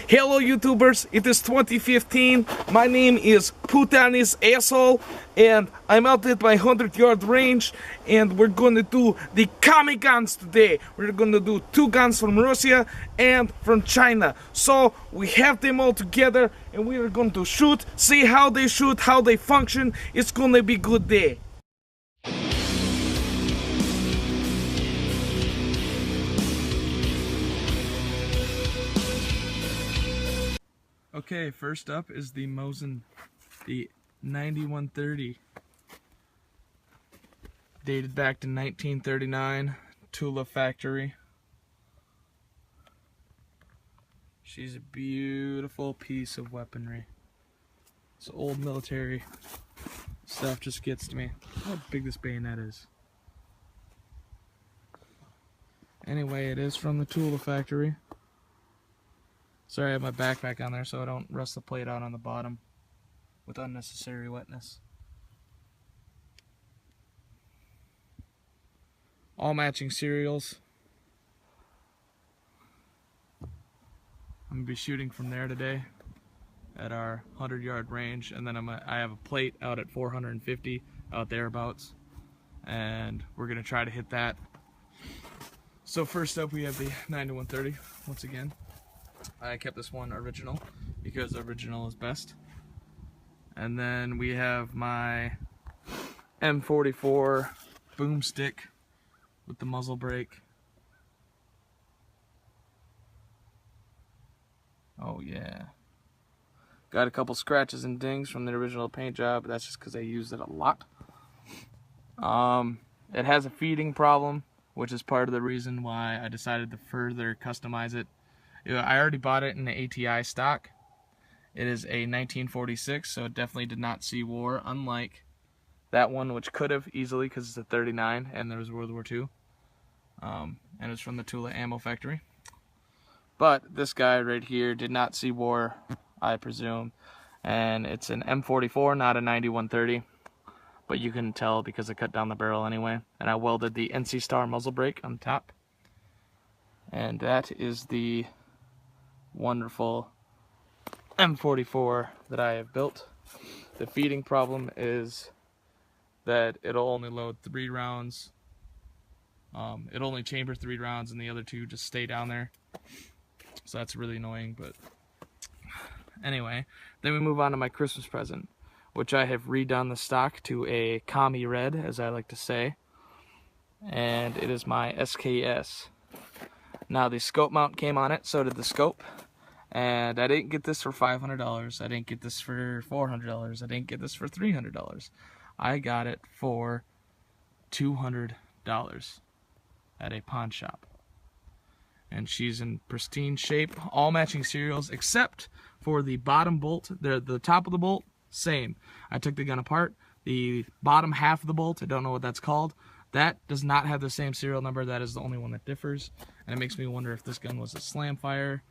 Hello YouTubers, it is 2015, my name is Putanis Asshole, and I'm out at my 100-yard range, and we're gonna do the Commie guns today. We're gonna do 2 guns from Russia and from China. So we have them all together, and we are going to shoot, see how they shoot, how they function. It's gonna be a good day. Okay, first up is the Mosin, the 9130, dated back to 1939, Tula factory. She's a beautiful piece of weaponry. This old military stuff just gets to me. How big this bayonet is. Anyway, it is from the Tula factory. Sorry, I have my backpack on there so I don't rust the plate out on the bottom with unnecessary wetness. All matching serials. I'm going to be shooting from there today at our 100-yard range, and then I have a plate out at 450 out thereabouts, and we're going to try to hit that. So first up we have the 9130 once again. I kept this one original because original is best. And then we have my M44 boomstick with the muzzle brake. Oh yeah. Got a couple scratches and dings from the original paint job, but that's just because I used it a lot. It has a feeding problem, which is part of the reason why I decided to further customize it. I already bought it in the ATI stock. It is a 1946, so it definitely did not see war, unlike that one, which could have easily because it's a 39 and there was World War II. And it's from the Tula ammo factory. But this guy right here did not see war, I presume. And it's an M44, not a 9130. But you couldn't tell because I cut down the barrel anyway. And I welded the NC Star muzzle brake on top. And that is the wonderful M44 that I have built. The feeding problem is that it'll only load 3 rounds. It'll only chamber 3 rounds and the other 2 just stay down there. So that's really annoying, but anyway. Then we move on to my Christmas present, which I have redone the stock to a Commie red, as I like to say. And it is my SKS. Now the scope mount came on it, so did the scope. And I didn't get this for $500. I didn't get this for $400. I didn't get this for $300. I got it for $200 at a pawn shop. And she's in pristine shape, all matching serials except for the bottom bolt. The top of the bolt, same. I took the gun apart. The bottom half of the bolt, I don't know what that's called, that does not have the same serial number. That is the only one that differs. And it makes me wonder if this gun was a slam fire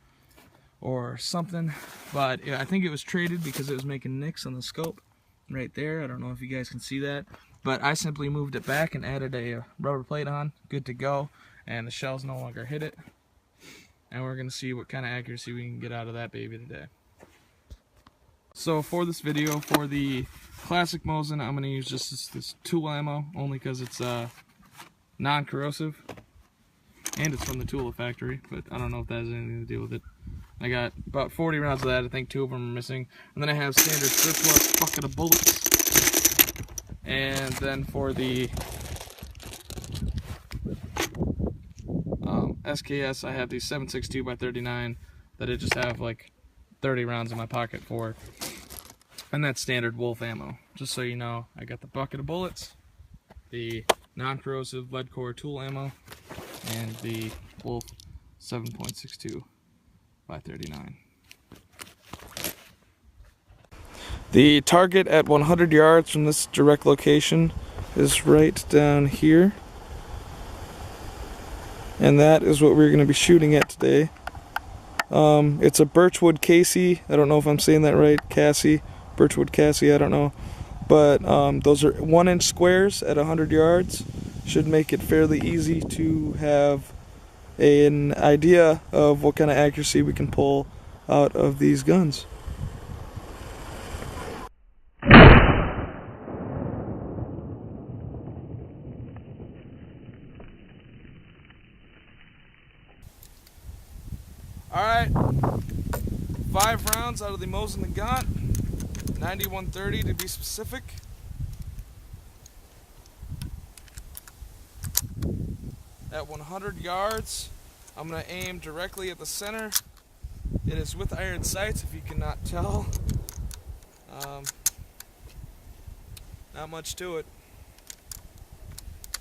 or something. But yeah, I think it was traded because it was making nicks on the scope right there. I don't know if you guys can see that. But I simply moved it back and added a rubber plate on. Good to go. And the shells no longer hit it. And we're going to see what kind of accuracy we can get out of that baby today. So for this video, for the classic Mosin, I'm going to use just this tool ammo, only because it's non-corrosive. And it's from the Tula factory, but I don't know if that has anything to do with it. I got about 40 rounds of that. I think 2 of them are missing. And then I have standard surplus bucket of bullets. And then for the SKS, I have these 7.62 x 39 that I just have like 30 rounds in my pocket for. And that's standard Wolf ammo. Just so you know, I got the bucket of bullets, the non-corrosive lead core tool ammo, and the Wolf 7.62 x 39. The target at 100 yards from this direct location is right down here. And that is what we're going to be shooting at today. It's a Birchwood Casey. I don't know if I'm saying that right. Cassie. Birchwood Cassie, I don't know. But those are 1-inch squares at 100 yards. Should make it fairly easy to have an idea of what kind of accuracy we can pull out of these guns. Alright, 5 rounds out of the Mosin Nagant, 9130 to be specific. At 100 yards, I'm going to aim directly at the center. It is with iron sights, if you cannot tell. Not much to it.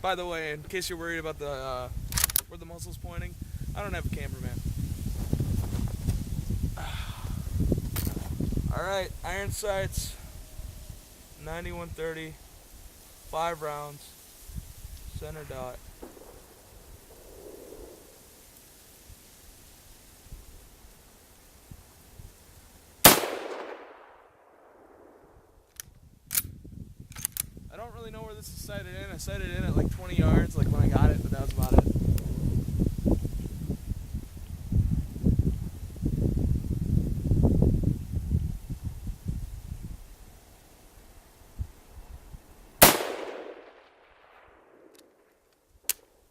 By the way, in case you're worried about the where the muzzle's pointing, I don't have a cameraman. Alright, iron sights, 9130, 5 rounds, center dot. I don't really know where this is sighted in. I sighted in at like 20 yards, like when I got it, but that was about it.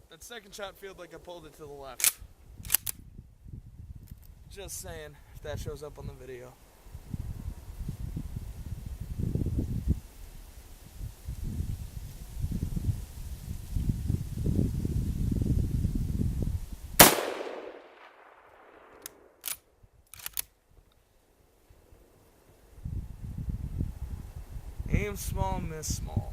That second shot feels like I pulled it to the left. Just saying, if that shows up on the video. Aim small, miss small.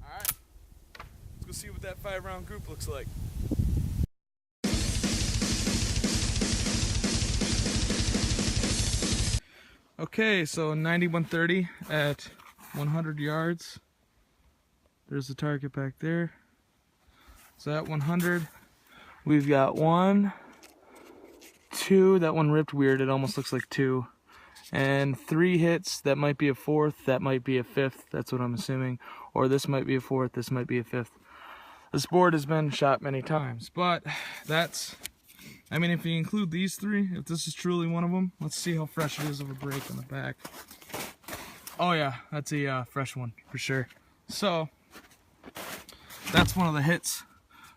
Alright, let's go see what that 5-round group looks like. Okay, so 9130 at 100 yards. There's the target back there. So at 100, we've got 1, 2. That one ripped weird. It almost looks like 2. And 3 hits. That might be a 4th. That might be a 5th. That's what I'm assuming. Or this might be a 4th. This might be a 5th. This board has been shot many times, but that's... I mean, if you include these 3, if this is truly one of them, let's see how fresh it is of a break on the back. Oh yeah, that's a fresh one for sure. So, that's one of the hits.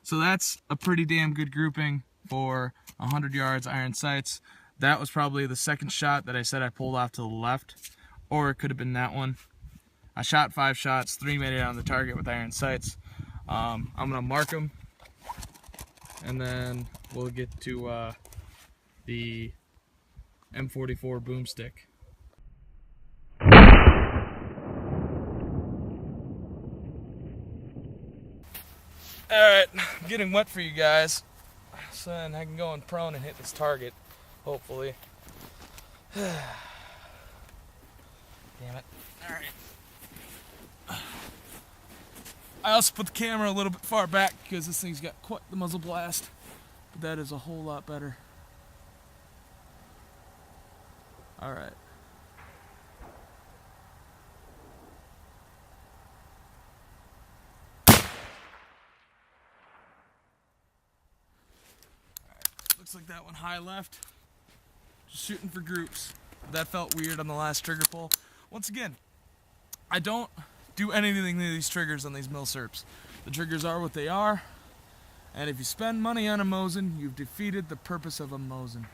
So that's a pretty damn good grouping for 100 yards iron sights. That was probably the second shot that I said I pulled off to the left, or it could have been that one. I shot 5 shots, 3 made it on the target with iron sights. I'm gonna mark them, and then we'll get to the M44 boomstick. Alright, I'm getting wet for you guys, so then I can go in prone and hit this target, hopefully. Damn it. Alright. I also put the camera a little bit far back because this thing's got quite the muzzle blast, but that is a whole lot better. Alright. Looks like that one high left. Just shooting for groups. That felt weird on the last trigger pull. Once again, I don't do anything to these triggers on these Milsurps. The triggers are what they are, and if you spend money on a Mosin, you've defeated the purpose of a Mosin.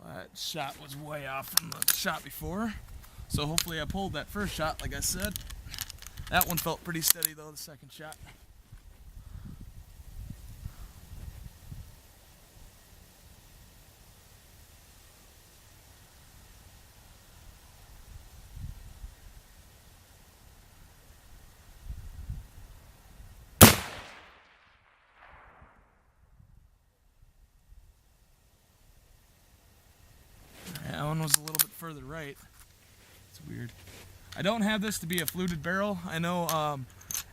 That shot was way off from the shot before, so hopefully I pulled that first shot like I said. That one felt pretty steady though, the second shot. further right. It's weird. I don't have this to be a fluted barrel. I know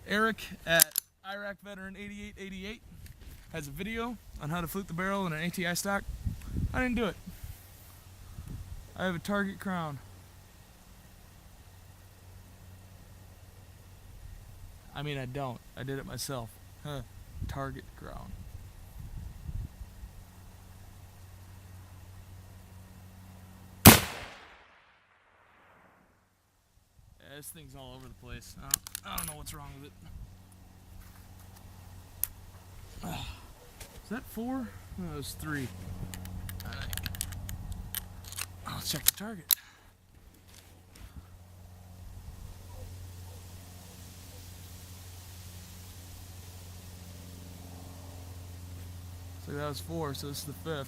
Eric at Iraq Veteran 8888 has a video on how to flute the barrel in an ATI stock. I didn't do it. I have a target crown. I mean, I don't. I did it myself. Target crown. Yeah, this thing's all over the place. I don't know what's wrong with it. Is that 4? No, it was 3. I think. Let's check the target. So that was 4, so this is the 5th.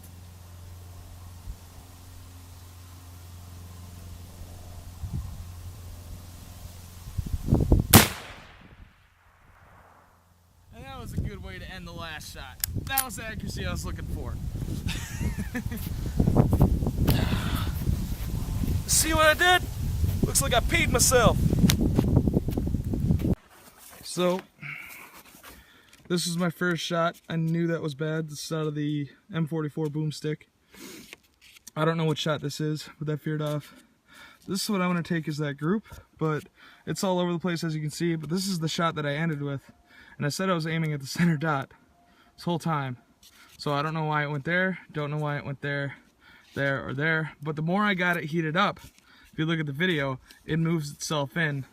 And that was a good way to end the last shot. That was the accuracy I was looking for. See what I did? Looks like I peed myself. So, this is my first shot. I knew that was bad. This is out of the M44 boomstick. I don't know what shot this is, but that veered off. This is what I want to take as that group, but it's all over the place as you can see. But this is the shot that I ended with. And I said I was aiming at the center dot this whole time. So I don't know why it went there, don't know why it went there, there, or there. But the more I got it heated up, if you look at the video, it moves itself in.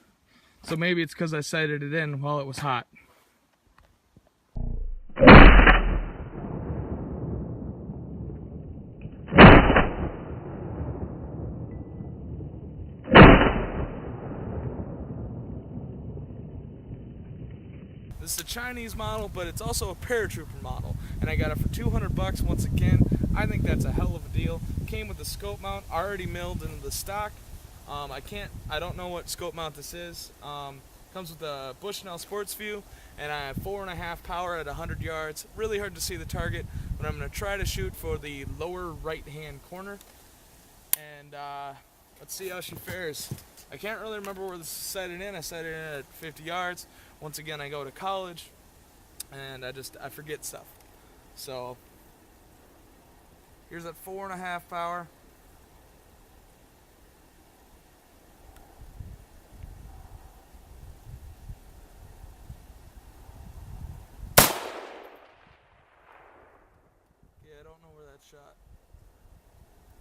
So maybe it's because I sighted it in while it was hot. This is a Chinese model, but it's also a paratrooper model, and I got it for 200 bucks. Once again, I think that's a hell of a deal. Came with the scope mount already milled into the stock. I don't know what scope mount this is. Comes with a Bushnell Sports View, and I have 4.5 power at 100 yards. Really hard to see the target, but I'm going to try to shoot for the lower right-hand corner, and let's see how she fares. I can't really remember where this is sighted in. I sighted in at 50 yards. Once again, I go to college, and I forget stuff. So, here's at 4.5 power. Yeah, I don't know where that shot.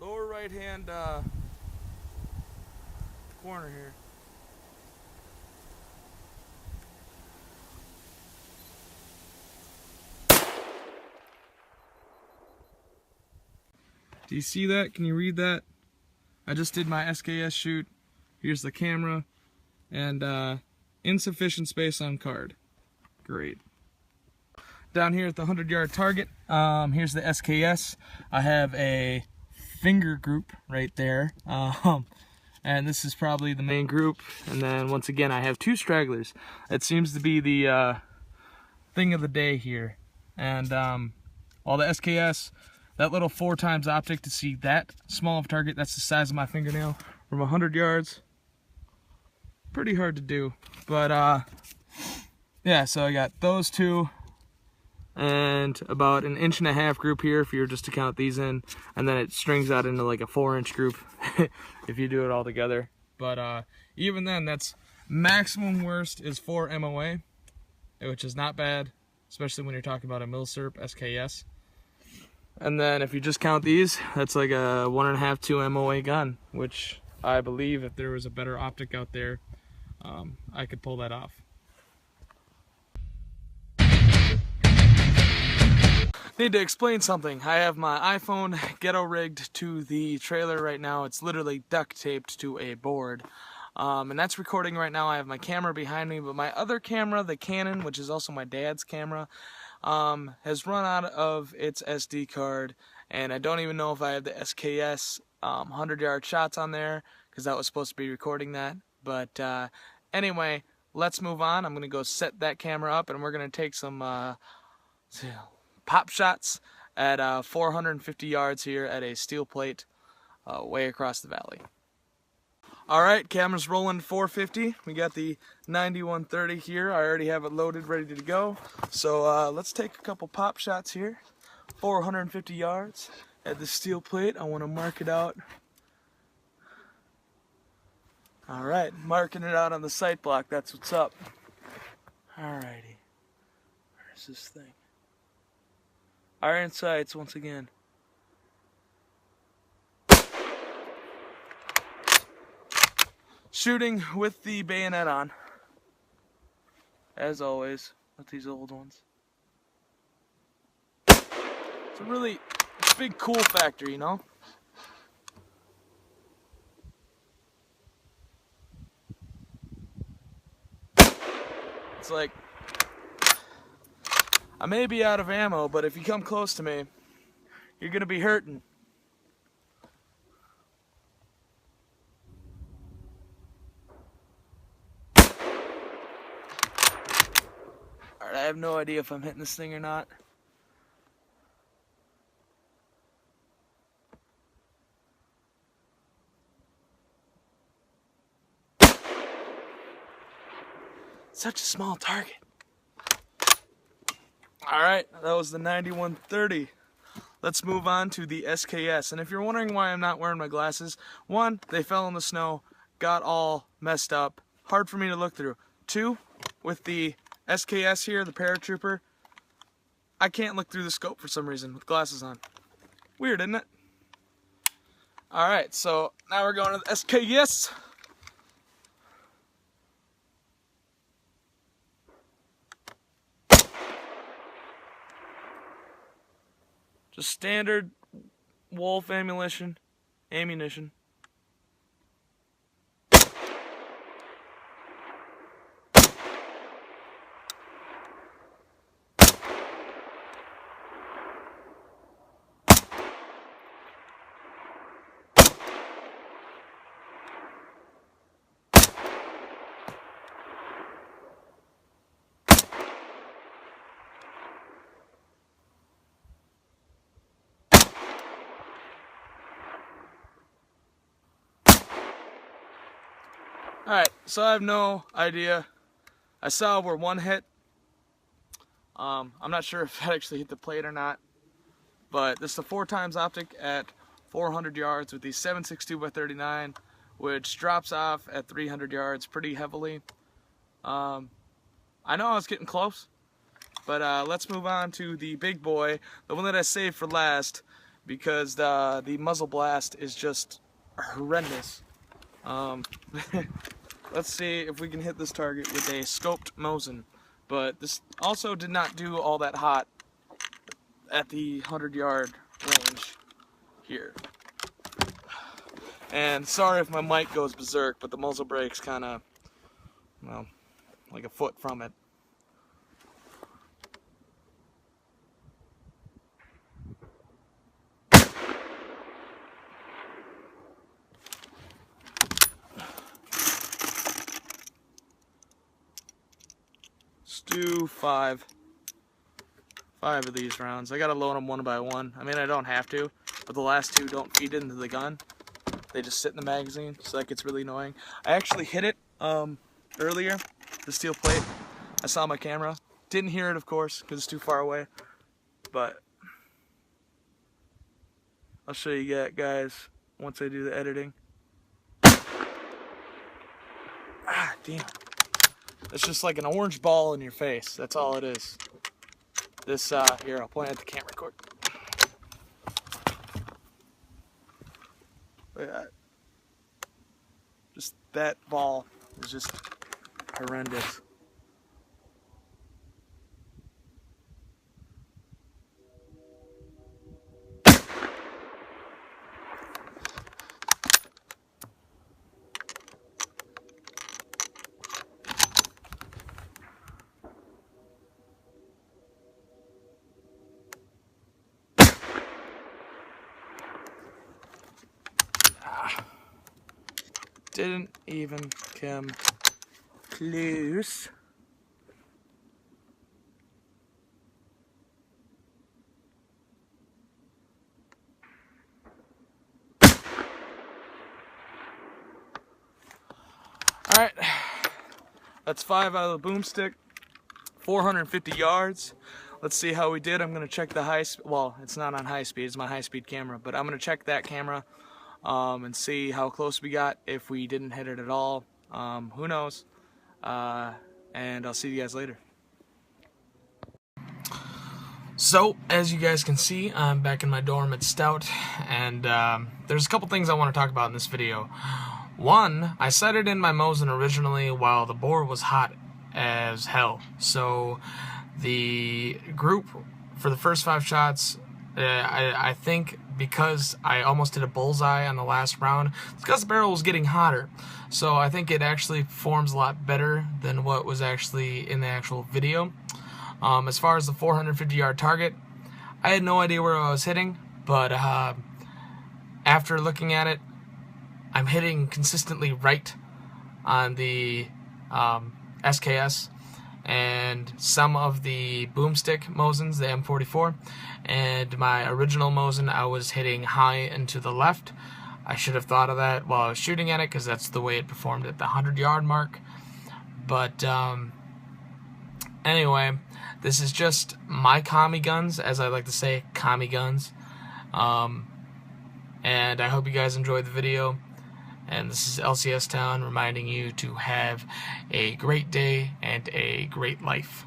Lower right hand corner here. Do you see that? Can you read that? I just did my SKS shoot. Here's the camera. And insufficient space on card. Great. Down here at the 100-yard target, here's the SKS. I have a finger group right there. And this is probably the main group. And then once again, I have 2 stragglers. It seems to be the thing of the day here. And all the SKS, that little 4x optic to see that small of a target, that's the size of my fingernail from 100 yards. Pretty hard to do. But yeah, so I got those 2 and about an 1.5 inch group here if you were just to count these in, and then it strings out into like a 4-inch group if you do it all together. But even then, that's maximum worst is 4 MOA, which is not bad, especially when you're talking about a Milsurp SKS. And then if you just count these, that's like a 1.5, 2 MOA gun, which I believe if there was a better optic out there, I could pull that off. Need to explain something. I have my iPhone ghetto rigged to the trailer right now. It's literally duct taped to a board. And that's recording right now. I have my camera behind me, but my other camera, the Canon, which is also my dad's camera, has run out of its SD card, and I don't even know if I have the SKS 100-yard shots on there, because that was supposed to be recording that. But anyway, let's move on. I'm going to go set that camera up, and we're going to take some pop shots at 450 yards here at a steel plate way across the valley. Alright, camera's rolling 450. We got the 9130 here. I already have it loaded, ready to go. So let's take a couple pop shots here. 450 yards at the steel plate. I want to mark it out. Alright, marking it out on the sight block. That's what's up. Alrighty. Where's this thing? Iron sights once again. Shooting with the bayonet on, as always with these old ones. It's a really big cool factor, you know? It's like, I may be out of ammo, but if you come close to me, you're gonna be hurting. Alright, I have no idea if I'm hitting this thing or not. Such a small target. Alright, that was the 9130. Let's move on to the SKS. And if you're wondering why I'm not wearing my glasses, one, they fell in the snow, got all messed up, hard for me to look through. Two, with the SKS here, the paratrooper, I can't look through the scope for some reason with glasses on. Weird, isn't it? Alright, so now we're going to the SKS. Just standard Wolf ammunition. Alright, so I have no idea. I saw where one hit. I'm not sure if that actually hit the plate or not. But this is a 4x optic at 400 yards with the 7.62x39, which drops off at 300 yards pretty heavily. I know I was getting close, but let's move on to the big boy, the one that I saved for last, because the muzzle blast is just horrendous. Let's see if we can hit this target with a scoped Mosin. But this also did not do all that hot at the 100-yard range here. And sorry if my mic goes berserk, but the muzzle brake's kind of, well, like a foot from it. Do five of these rounds. I gotta load them one by one. I mean, I don't have to, but the last two don't feed into the gun. They just sit in the magazine, so that gets really annoying. I actually hit it earlier, the steel plate. I saw my camera. Didn't hear it, of course, because it's too far away. But I'll show you guys once I do the editing. Ah, damn. It's just like an orange ball in your face. That's all it is. This, here, I'll point at the camera cord. Just that ball is just horrendous. Didn't even come close. Alright, that's 5 out of the boomstick, 450 yards. Let's see how we did. I'm going to check the well, it's not on high speed, it's my high speed camera, but I'm going to check that camera and see how close we got, if we didn't hit it at all. Who knows? And I'll see you guys later. So, as you guys can see, I'm back in my dorm at Stout, and there's a couple things I want to talk about in this video. One, I sighted in my Mosin originally while the bore was hot as hell. So the group for the first 5 shots, I think because I almost hit a bullseye on the last round, it's because the barrel was getting hotter. So I think it actually performs a lot better than what was actually in the actual video. As far as the 450 yard target, I had no idea where I was hitting, but after looking at it, I'm hitting consistently right on the SKS and some of the boomstick Mosins, the M44, and my original Mosin I was hitting high and to the left. I should have thought of that while I was shooting at it, because that's the way it performed at the 100-yard mark. But anyway, this is just my Commie guns, as I like to say, Commie guns. And I hope you guys enjoyed the video. And this is LCS Town reminding you to have a great day and a great life.